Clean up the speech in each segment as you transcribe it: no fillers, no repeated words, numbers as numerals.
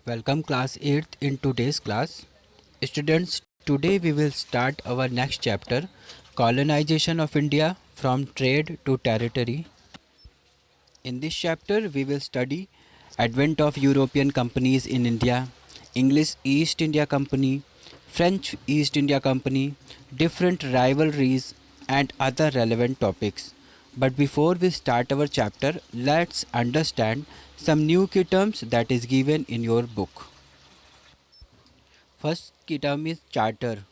Welcome class 8th in today's class. Students, today we will start our next chapter, Colonization of India from Trade to Territory. In this chapter we will study advent of European companies in India, English East India Company, French East India Company, different rivalries and other relevant topics. But before we start our chapter, let's understand some new key terms that is given in your book. First key term is charter.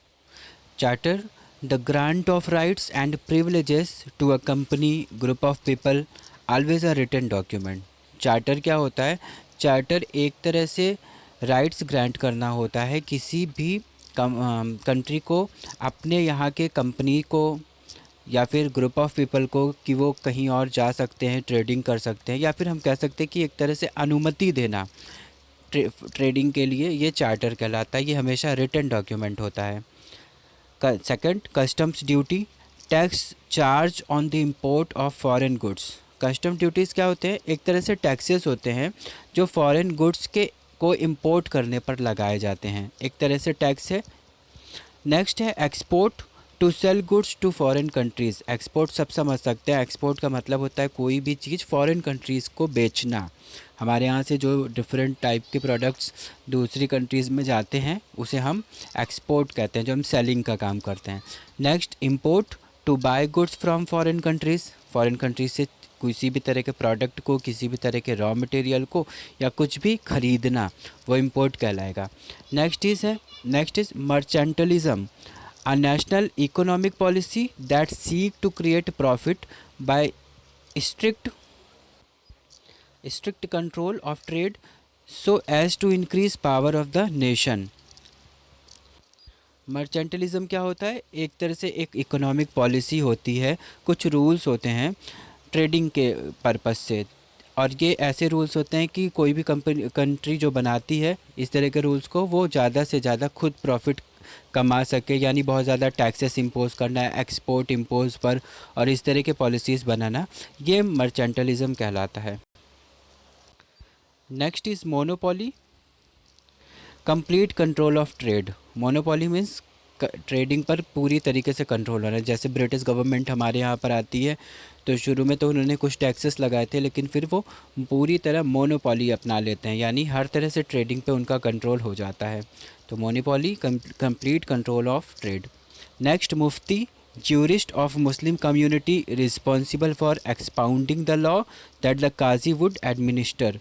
Charter, the grant of rights and privileges to a company, group of people, always a written document. Charter क्या होता है? Charter एक तरह से rights grant करना होता है किसी भी कंट्री को, अपने यहाँ के कंपनी को या फिर ग्रुप ऑफ पीपल को, कि वो कहीं और जा सकते हैं, ट्रेडिंग कर सकते हैं, या फिर हम कह सकते हैं कि एक तरह से अनुमति देना ट्रेडिंग के लिए, ये चार्टर कहलाता है। ये हमेशा रिटन डॉक्यूमेंट होता है। Second, customs duty, tax charge on the import of foreign goods. Custom duties क्या होते हैं? एक तरह से टैक्सेस होते हैं जो फॉरेन गुड्स के को इंपोर्ट करने पर लगाए जाते हैं, एक तरह से टैक्स है। नेक्स्ट है export, to sell goods to foreign countries. Export सब समझ सकते हैं। एक्सपोर्ट का मतलब होता है कोई भी चीज़ फॉरेन कंट्रीज़ को बेचना। हमारे यहाँ से जो डिफरेंट टाइप के प्रोडक्ट्स दूसरी कंट्रीज़ में जाते हैं उसे हम एक्सपोर्ट कहते हैं, जो हम सेलिंग का काम करते हैं। Next, import, to buy goods from foreign countries. Foreign countries से किसी भी तरह के प्रोडक्ट को, किसी भी तरह के रॉ मटेरियल को या कुछ भी खरीदना, वो इंपोर्ट कहलाएगा। Next is mercantilism, a national economic policy that seek to create profit by strict control of trade so as to increase power of the nation. मर्चेंटलिज्म क्या होता है? एक तरह से एक इकोनॉमिक पॉलिसी होती है, कुछ रूल्स होते हैं ट्रेडिंग के पर्पस से, और ये ऐसे रूल्स होते हैं कि कोई भी कंट्री जो बनाती है इस तरह के रूल्स को, वो ज़्यादा से ज़्यादा खुद प्रॉफिट कमा सके, यानी बहुत ज़्यादा टैक्सेस इम्पोज करना है एक्सपोर्ट इम्पोज पर, और इस तरह के पॉलिसीज़ बनाना, ये मर्चेंटलिज्म कहलाता है। Next is monopoly, complete control of trade. Monopoly means trading पर पूरी तरीके से कंट्रोल होना है। जैसे ब्रिटिश गवर्नमेंट हमारे यहाँ पर आती है, तो शुरू में तो उन्होंने कुछ टैक्सेस लगाए थे, लेकिन फिर वो पूरी तरह मोनोपोली अपना लेते हैं, यानी हर तरह से ट्रेडिंग पे उनका कंट्रोल हो जाता है। तो monopoly, complete control of trade. Next, Mufti, jurist of Muslim community responsible for expounding the law that the qazi would administer।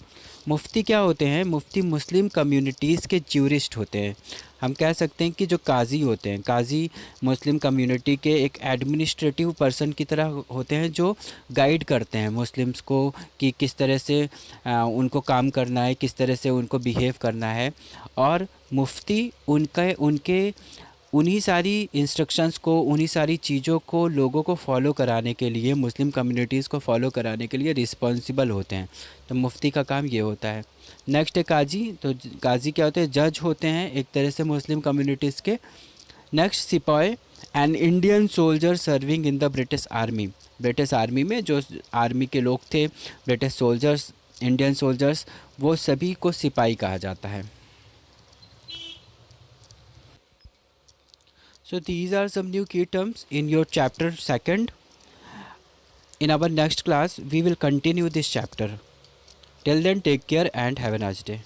मुफ्ती क्या होते हैं? मुफ्ती मुस्लिम कम्युनिटीज़ के ज्यूरिस्ट होते हैं। हम कह सकते हैं कि जो काजी होते हैं, काजी मुस्लिम कम्युनिटी के एक एडमिनिस्ट्रेटिव पर्सन की तरह होते हैं, जो गाइड करते हैं मुस्लिम्स को कि किस तरह से उनको काम करना है, किस तरह से उनको बिहेव करना है। और मुफ्ती उनके उन्हीं सारी इंस्ट्रक्शंस को, उन्हीं सारी चीज़ों को लोगों को फॉलो कराने के लिए, मुस्लिम कम्युनिटीज़ को फॉलो कराने के लिए रिस्पॉन्सिबल होते हैं। तो मुफ्ती का काम ये होता है। नेक्स्ट है काजी। तो काजी क्या होते हैं? जज होते हैं एक तरह से मुस्लिम कम्युनिटीज़ के। नेक्स्ट, सिपाही, an Indian soldier serving in the British army. British army में जो आर्मी के लोग थे, ब्रिटिश सोल्जर्स, इंडियन सोल्जर्स, वो सभी को सिपाही कहा जाता है। So these are some new key terms in your chapter 2nd. In our next class, we will continue this chapter. Till then, take care and have a nice day.